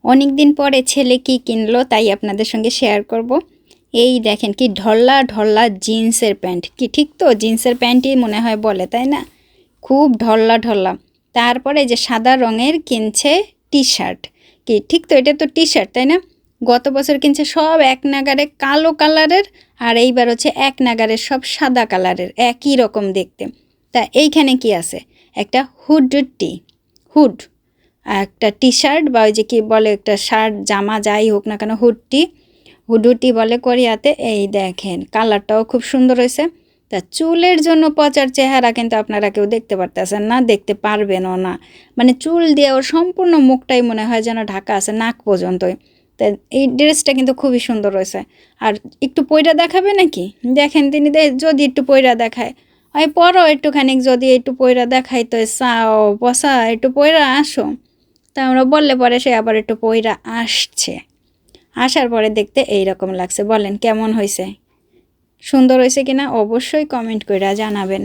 অনেক দিন পরে ছেলে কি কিনলো তাই আপনাদের সঙ্গে শেয়ার করব। এই দেখেন কি ঢল্লা ঢল্লা জিন্সের প্যান্ট, কি ঠিক তো জিন্সের প্যান্টই মনে হয় বলে, তাই না? খুব ঢল্লা ঢল্লা। তারপরে যে সাদা রঙের কিনছে টি শার্ট, কি ঠিক তো, এটা তো টি শার্ট তাই না? গত বছর কিনছে সব এক নাগারে কালো কালারের, আর এইবার হচ্ছে এক নাগারে সব সাদা কালারের, একই রকম দেখতে। তা এইখানে কি আছে? একটা হুড, একটা টি শার্ট বা ওই যে কি বলে একটা শার্ট জামা যাই হোক না কেন, হুডুটি বলে কোরিয়াতে। এই দেখেন কালারটাও খুব সুন্দর হয়েছে। তা চুলের জন্য পচার চেহারা কিন্তু আপনারা কেউ দেখতে পারতেছেন না, দেখতে পারবেনও না। মানে চুল দিয়ে ওর সম্পূর্ণ মুখটাই মনে হয় যেন ঢাকা আছে নাক পর্যন্তই। তা এই ড্রেসটা কিন্তু খুবই সুন্দর হয়েছে। আর একটু পয়রা দেখাবে নাকি? দেখেন তিনি যদি একটু পয়রা দেখায়, ওই পরও একটুখানি যদি একটু পয়রা দেখাই তো চাও বসা একটু পয়রা আসো। তা আমরা বললে পরে সে আবার একটু পয়রা আসছে। আসার পরে দেখতে এই রকম লাগছে। বলেন কেমন হয়েছে? সুন্দর হয়েছে কিনা অবশ্যই কমেন্ট করে জানাবেন।